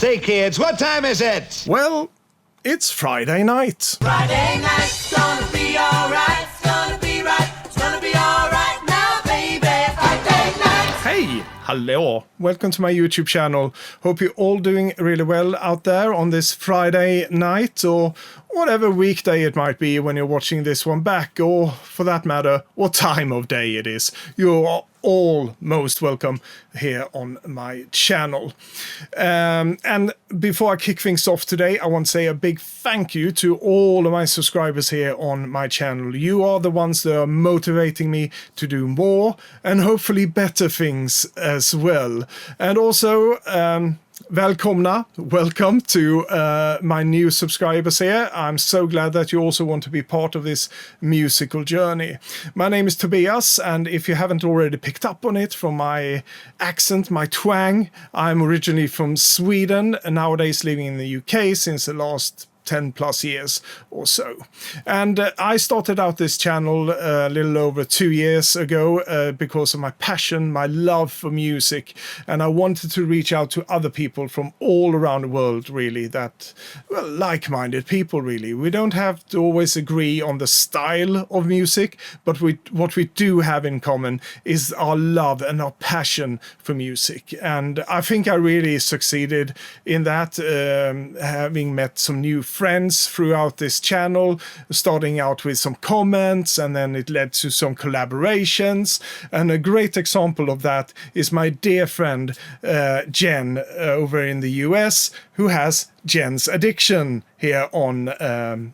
Say, kids, what time is it? Well, it's Friday night. Friday night's gonna be alright. It's gonna be right. It's gonna be alright now, baby. Friday night. Hey, hello. Welcome to my YouTube channel. Hope you're all doing really well out there on this Friday night, or whatever weekday it might be when you're watching this one back, or for that matter, what time of day it is. You are all most welcome here on my channel. And before I kick things off today, I want to say a big thank you to all of my subscribers here on my channel. You are the ones that are motivating me to do more and hopefully better things as well. And also, welcome to my new subscribers here. I'm so glad that you also want to be part of this musical journey. My name is Tobias, and if you haven't already picked up on it from my accent, my twang, I'm originally from Sweden and nowadays living in the UK since the last 10 plus years or so. And I started out this channel a little over 2 years ago because of my passion, my love for music, and I wanted to reach out to other people from all around the world, really, that, well, like-minded people, really. We don't have to always agree on the style of music, but what we do have in common is our love and our passion for music. And I think I really succeeded in that, having met some new friends throughout this channel, starting out with some comments, and then it led to some collaborations. And a great example of that is my dear friend Jen over in the US, who has Jen's Addiction here on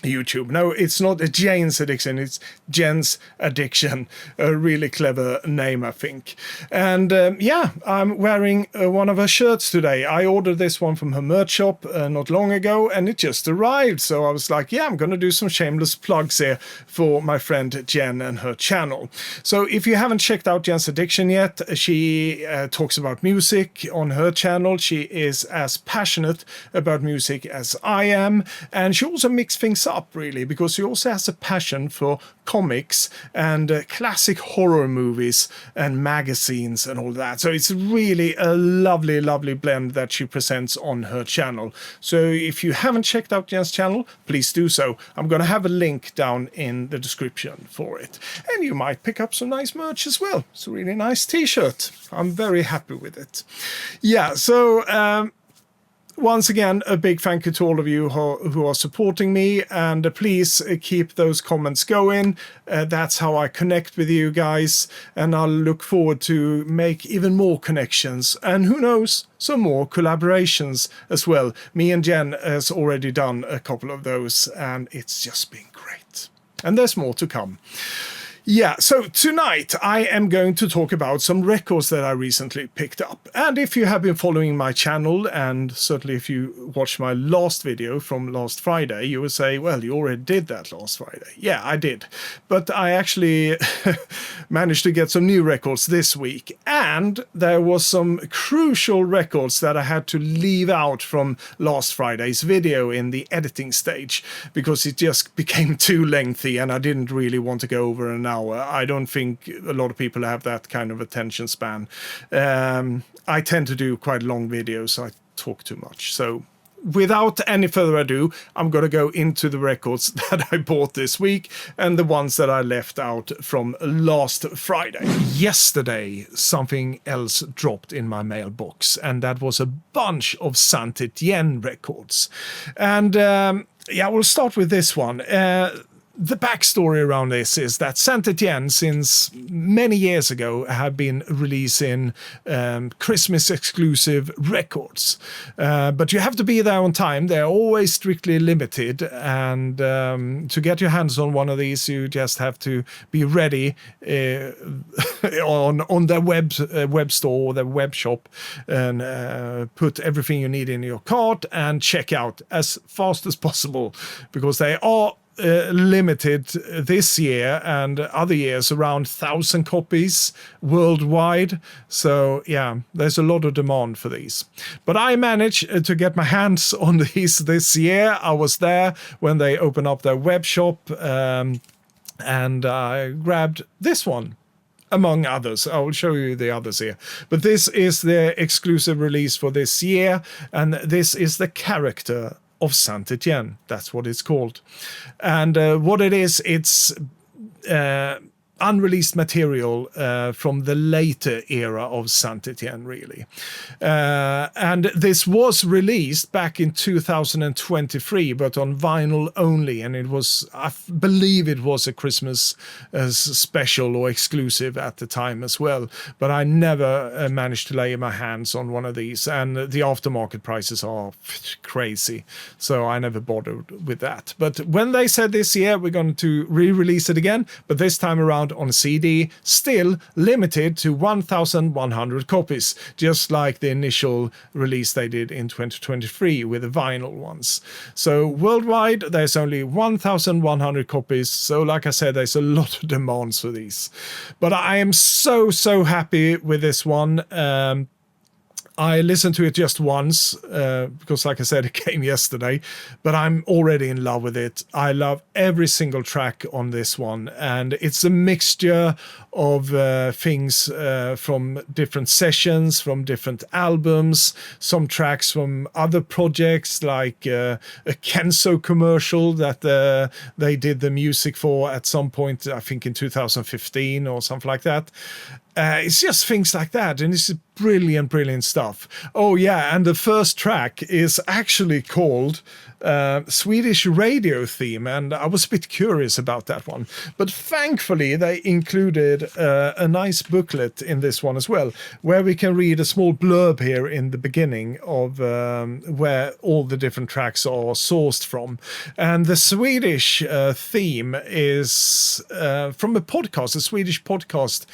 YouTube. No, it's not a Jane's Addiction, it's Jen's Addiction. A really clever name, I think. And yeah, I'm wearing one of her shirts today. I ordered this one from her merch shop not long ago, and it just arrived. So I was like, yeah, I'm going to do some shameless plugs here for my friend Jen and her channel. So if you haven't checked out Jen's Addiction yet, she talks about music on her channel. She is as passionate about music as I am, and she also mixes things up, really, because she also has a passion for comics and classic horror movies and magazines and all that. So it's really a lovely blend that she presents on her channel. So if you haven't checked out Jen's channel, please do so. I'm going to have a link down in the description for it, and you might pick up some nice merch as well. It's a really nice t-shirt. I'm very happy with it. Yeah, so once again, a big thank you to all of you who are supporting me, and please keep those comments going. That's how I connect with you guys, and I'll look forward to make even more connections, and who knows, some more collaborations as well. Me and Jen has already done a couple of those, and it's just been great. And there's more to come. Yeah, so tonight I am going to talk about some records that I recently picked up. And if you have been following my channel, and certainly if you watched my last video from last Friday, you will say, well, you already did that last Friday. Yeah, I did. But I actually managed to get some new records this week. And there was some crucial records that I had to leave out from last Friday's video in the editing stage, because it just became too lengthy and I didn't really want to go over an hour. I don't think a lot of people have that kind of attention span. I tend to do quite long videos. I talk too much. So without any further ado, I'm going to go into the records that I bought this week and the ones that I left out from last Friday. Yesterday, something else dropped in my mailbox, and that was a bunch of Saint Etienne records. And yeah, we'll start with this one. The backstory around this is that Saint Etienne, since many years ago, have been releasing Christmas exclusive records. But you have to be there on time. They're always strictly limited. And to get your hands on one of these, you just have to be ready on their web store or their web shop, and put everything you need in your cart and check out as fast as possible, because they are limited this year and other years, around 1,000 copies worldwide. So yeah, there's a lot of demand for these. But I managed to get my hands on these this year. I was there when they opened up their web shop, and I grabbed this one. among others. I will show you the others here. But this is the exclusive release for this year, and this is the character of Saint Etienne. That's what it's called. And what it is, it's unreleased material from the later era of Saint Etienne, really. And this was released back in 2023, but on vinyl only. And it was, I believe it was a Christmas special or exclusive at the time as well. But I never managed to lay my hands on one of these. And the aftermarket prices are crazy. So I never bothered with that. But when they said this year, we're going to re-release it again, but this time around on CD, still limited to 1,100 copies, just like the initial release they did in 2023 with the vinyl ones. So worldwide, there's only 1,100 copies. So like I said, there's a lot of demands for these. But I am so happy with this one. I listened to it just once because, like I said, it came yesterday, but I'm already in love with it. I love every single track on this one, and it's a mixture of things from different sessions, from different albums, some tracks from other projects, like a Kenzo commercial that they did the music for at some point, I think in 2015 or something like that. It's just things like that, and it's brilliant stuff. Oh yeah, and the first track is actually called Swedish radio theme, and I was a bit curious about that one. But thankfully, they included a nice booklet in this one as well, where we can read a small blurb here in the beginning of where all the different tracks are sourced from. And the Swedish theme is from a podcast, a Swedish podcast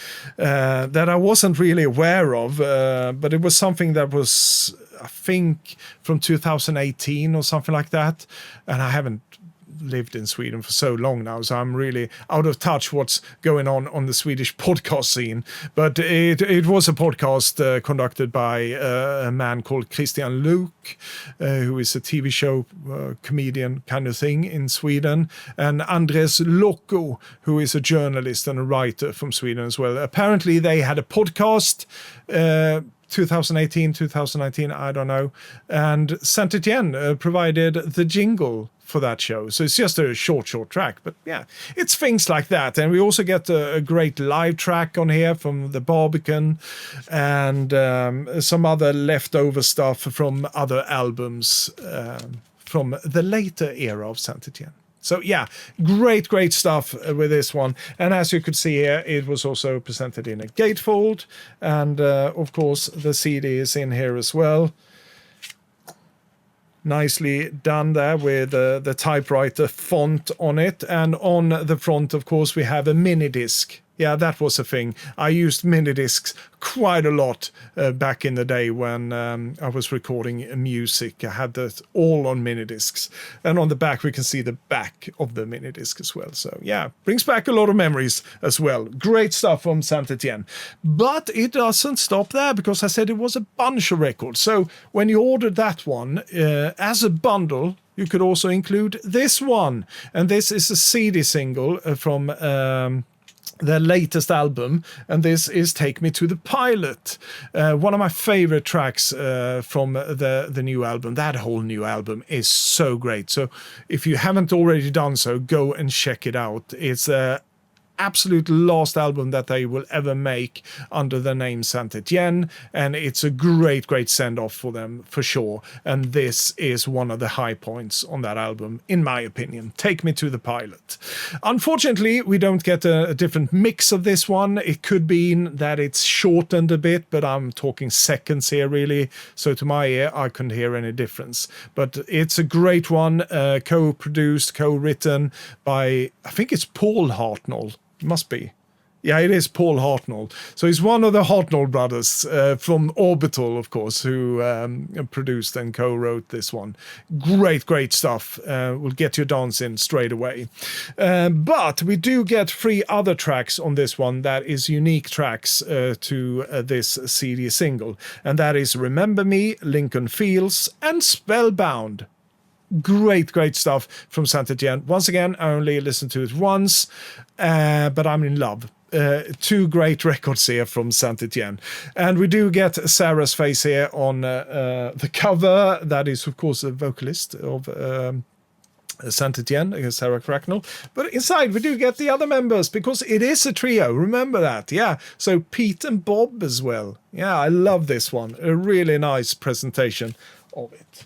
that I wasn't really aware of, but it was something that was, I think, from 2018 or something like that. And I haven't lived in Sweden for so long now, so I'm really out of touch what's going on the Swedish podcast scene. But it was a podcast conducted by a man called Christian Luuk, who is a TV show comedian kind of thing in Sweden, and Andres Lokko, who is a journalist and a writer from Sweden as well. Apparently they had a podcast 2018, I don't know, and Saint Etienne provided the jingle for that show. So it's just a short track, but yeah, it's things like that. And we also get a great live track on here from the Barbican, and some other leftover stuff from other albums from the later era of Saint Etienne. So yeah, great stuff with this one. And as you could see here, it was also presented in a gatefold. And of course, the CD is in here as well. Nicely done there with the typewriter font on it. And on the front, of course, we have a mini disc. Yeah, that was a thing. I used mini discs quite a lot back in the day when I was recording music. I had that all on mini discs. And on the back, we can see the back of the mini disc as well. So yeah, brings back a lot of memories as well. Great stuff from Saint Etienne. But it doesn't stop there, because I said it was a bunch of records. So when you ordered that one as a bundle, you could also include this one. And this is a CD single from their latest album, and this is Take Me to the Pilot, one of my favorite tracks from the new album. That whole new album is so great. So if you haven't already done so, go and check it out. It's absolute last album that they will ever make under the name Saint Etienne, and it's a great send-off for them for sure. And this is one of the high points on that album, in my opinion. Take Me to the Pilot. Unfortunately, we don't get a different mix of this one. It could be that it's shortened a bit, but I'm talking seconds here really, so to my ear I couldn't hear any difference. But it's a great one, co-produced, co-written by, I think it's Paul Hartnell. Must be. Yeah, it is Paul Hartnell. So he's one of the Hartnell brothers from Orbital, of course, who produced and co-wrote this one. Great stuff. Will get you dancing straight away. But we do get 3 other tracks on this one that is unique tracks to this CD single. And that is Remember Me, Lincoln Fields, and Spellbound. Great stuff from Saint Etienne. Once again, I only listened to it once, but I'm in love. two great records here from Saint Etienne. And we do get Sarah's face here on the cover. That is, of course, a vocalist of Saint Etienne, Sarah Cracknell. But inside we do get the other members, because it is a trio. Remember that, yeah. So Pete and Bob as well. Yeah, I love this one. A really nice presentation of it.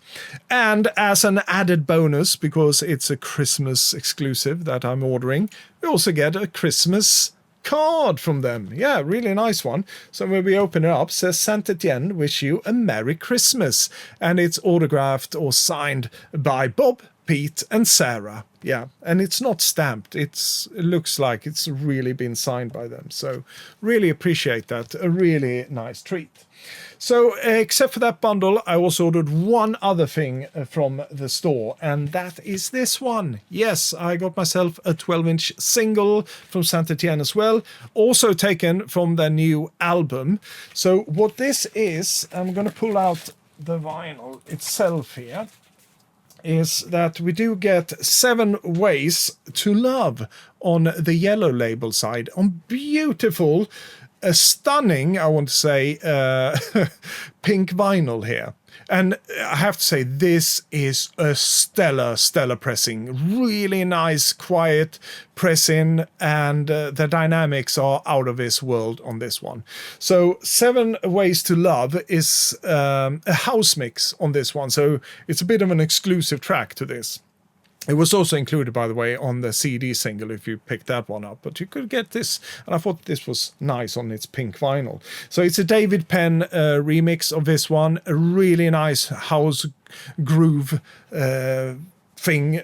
And as an added bonus, because it's a Christmas exclusive that I'm ordering, we also get a Christmas card from them. Yeah, really nice one. So when we open it up, it says Saint Etienne wish you a Merry Christmas. And it's autographed or signed by Bob, Pete and Sarah. Yeah, and it's not stamped. It looks like it's really been signed by them. So really appreciate that. A really nice treat. So except for that bundle, I also ordered one other thing from the store, and that is this one. Yes, I got myself a 12-inch single from Saint Etienne as well, also taken from their new album. So what this is, I'm going to pull out the vinyl itself here, is that we do get 7 Ways to Love on the yellow label side, on beautiful, stunning, I want to say, pink vinyl here. And I have to say, this is a stellar pressing. Really nice, quiet pressing, and the dynamics are out of this world on this one. So 7 Ways to Love is a house mix on this one. So it's a bit of an exclusive track to this. It was also included, by the way, on the CD single if you picked that one up. But you could get this, and I thought this was nice on its pink vinyl. So it's a David Penn remix of this one. A really nice house groove thing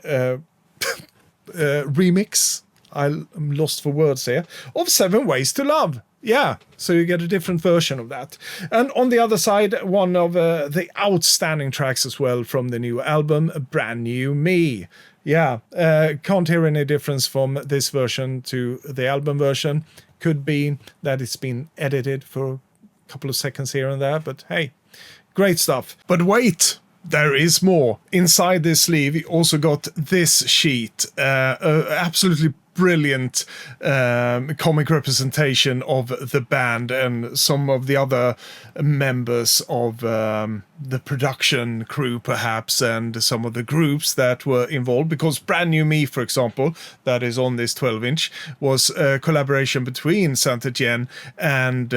remix. I'm lost for words here. Of 7 Ways to Love. Yeah, so you get a different version of that. And on the other side, one of the outstanding tracks as well from the new album, Brand New Me. Yeah, can't hear any difference from this version to the album version. Could be that it's been edited for a couple of seconds here and there, but hey, great stuff. But wait! There is more. Inside this sleeve, you also got this sheet. Absolutely brilliant comic representation of the band and some of the other members of the production crew, perhaps, and some of the groups that were involved. Because Brand New Me, for example, that is on this 12-inch, was a collaboration between Saint Etienne and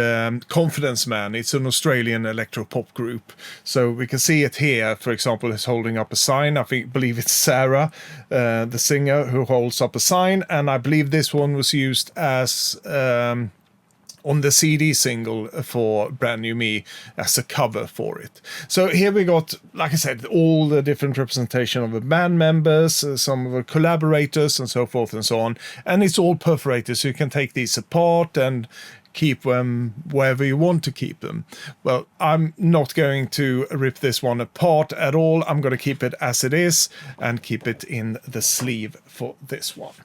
Confidence Man. It's an Australian electro-pop group. So we can see it here, for example, is holding up a sign. I believe it's Sarah, the singer, who holds up a sign, and I believe this one was used as on the CD single for Brand New Me as a cover for it. So here we got, like I said, all the different representation of the band members, some of the collaborators and so forth and so on. And it's all perforated, so you can take these apart and keep them wherever you want to keep them. Well, I'm not going to rip this one apart at all. I'm going to keep it as it is and keep it in the sleeve for this one.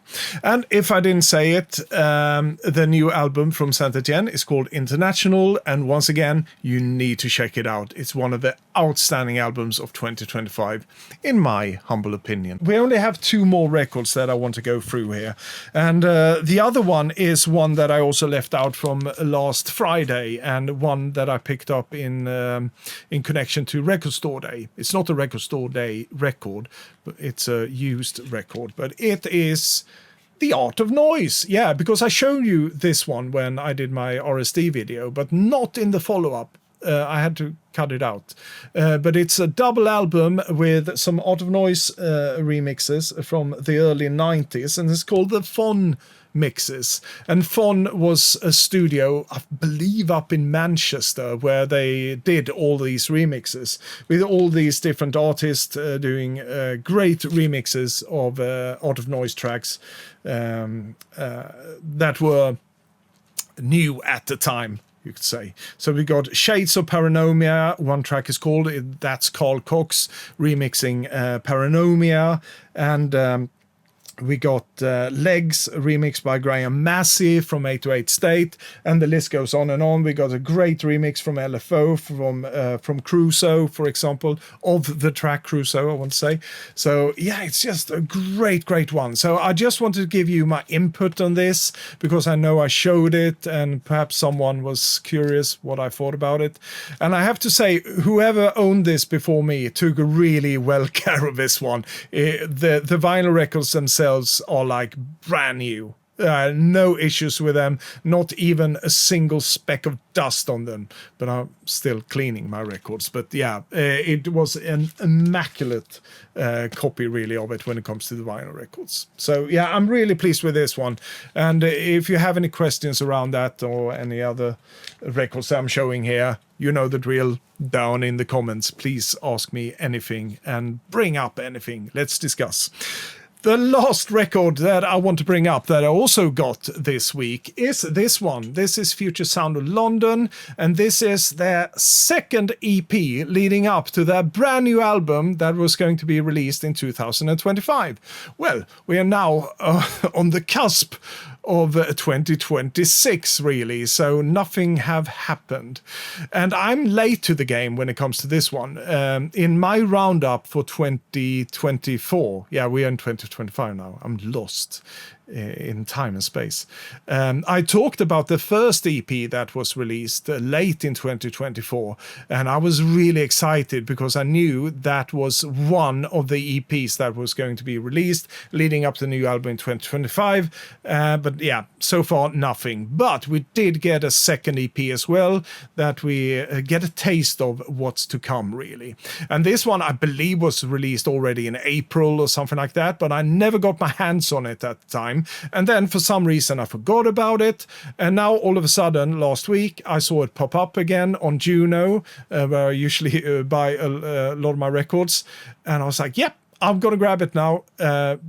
And if I didn't say it, the new album from Saint Etienne is called International, and once again, you need to check it out. It's one of the outstanding albums of 2025, in my humble opinion. We only have 2 more records that I want to go through here, and the other one is one that I also left out from last Friday, and one that I picked up in connection to Record Store Day. It's not a Record Store Day record, but it's a used record, but it is The Art of Noise. Yeah, because I showed you this one when I did my RSD video, but not in the follow-up. I had to cut it out. But it's a double album with some Art of Noise remixes from the early 90s, and it's called the Fon mixes. And Fon was a studio, I believe, up in Manchester, where they did all these remixes with all these different artists doing great remixes of Art of Noise tracks that were new at the time, you could say. So we got Shades of Paranomia, one track is called, that's Carl Cox remixing Paranomia, and We got Legs, a remix by Graham Massey from 808 State, and the list goes on and on. We got a great remix from LFO, from Crusoe, for example, of the track Crusoe, I want to say. So yeah, it's just a great one. So I just wanted to give you my input on this, because I know I showed it, and perhaps someone was curious what I thought about it. And I have to say, whoever owned this before me took really well care of this one. The vinyl records themselves are like brand new. No issues with them, not even a single speck of dust on them, but I'm still cleaning my records. But yeah, it was an immaculate copy really of it when it comes to the vinyl records. So yeah, I'm really pleased with this one. And if you have any questions around that or any other records I'm showing here, you know the drill. Down in the comments, please ask me anything and bring up anything. Let's discuss. The last record that I want to bring up that I also got this week is this one. This is Future Sound of London, and this is their second EP leading up to their brand new album that was going to be released in 2025. Well, we are now on the cusp of 2026 really, so nothing have happened, and I'm late to the game when it comes to this one. In my roundup for 2024, yeah, we are in 2025 now, I'm lost in time and space. I talked about the first EP that was released late in 2024, and I was really excited because I knew that was one of the EPs that was going to be released leading up to the new album in 2025. But yeah, so far nothing. But we did get a second EP as well, that we get a taste of what's to come really. And this one I believe was released already in April or something like that, but I never got my hands on it at the time. And then for some reason I forgot about it, and now all of a sudden last week I saw it pop up again on Juno, where I usually buy a lot of my records, and I was like, yep, I'm gonna grab it now,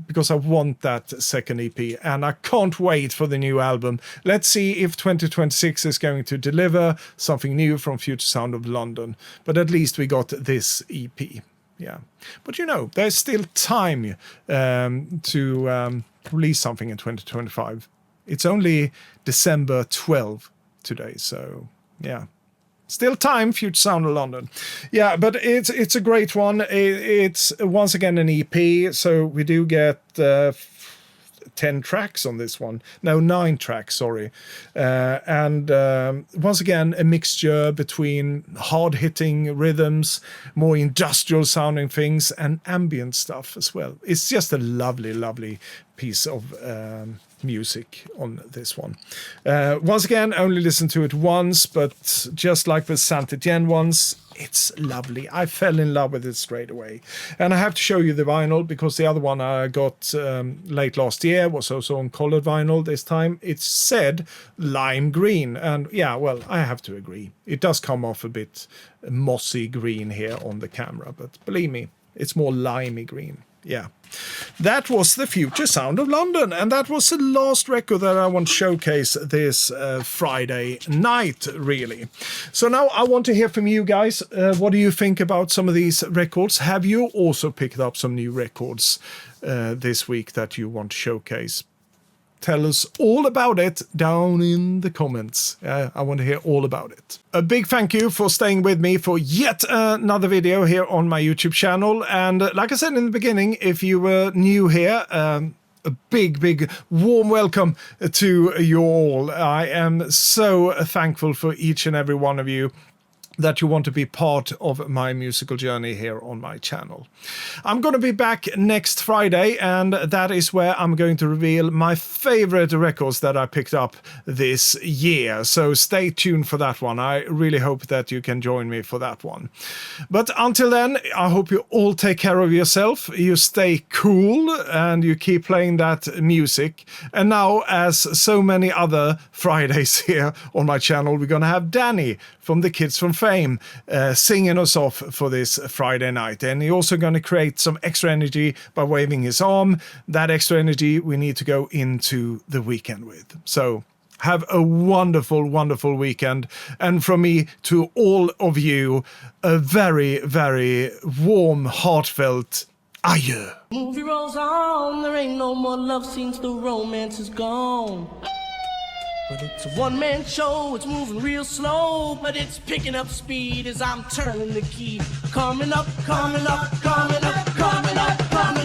because I want that second EP, and I can't wait for the new album. Let's see if 2026 is going to deliver something new from Future Sound of London, but at least we got this EP. Yeah, but you know, there's still time to release something in 2025. It's only December 12 today, so yeah, still time. Future Sound of London. Yeah, but it's a great one. It's once again an EP, so we do get 10 tracks on this one. No, 9 tracks, sorry. And once again, a mixture between hard-hitting rhythms, more industrial-sounding things, and ambient stuff as well. It's just a lovely piece of music on this one. Once again, only listened to it once, but just like the Saint Etienne ones, it's lovely. I fell in love with it straight away. And I have to show you the vinyl, because the other one I got late last year was also on colored vinyl this time. It said lime green, and yeah, well, I have to agree. It does come off a bit mossy green here on the camera, but believe me, it's more limey green. Yeah, that was the Future Sound of London, and that was the last record that I want to showcase this Friday night, really. So now I want to hear from you guys. What do you think about some of these records? Have you also picked up some new records this week that you want to showcase? Tell us all about it down in the comments. I want to hear all about it. A big thank you for staying with me for yet another video here on my YouTube channel. And like I said in the beginning, if you were new here, a big warm welcome to you all. I am so thankful for each and every one of you that you want to be part of my musical journey here on my channel. I'm going to be back next Friday, and that is where I'm going to reveal my favorite records that I picked up this year. So stay tuned for that one. I really hope that you can join me for that one. But until then, I hope you all take care of yourself, you stay cool, and you keep playing that music. And now, as so many other Fridays here on my channel, we're going to have Danny from the Kids from Fame singing us off for this Friday night. And he's also going to create some extra energy by waving his arm. That extra energy we need to go into the weekend with. So have a wonderful weekend. And from me to all of you, a very warm, heartfelt adjö. Movie rolls on, there ain't no more love scenes, the romance is gone. But it's a one-man show, it's moving real slow, but it's picking up speed as I'm turning the key. Coming up, coming up, coming up, coming up, coming up.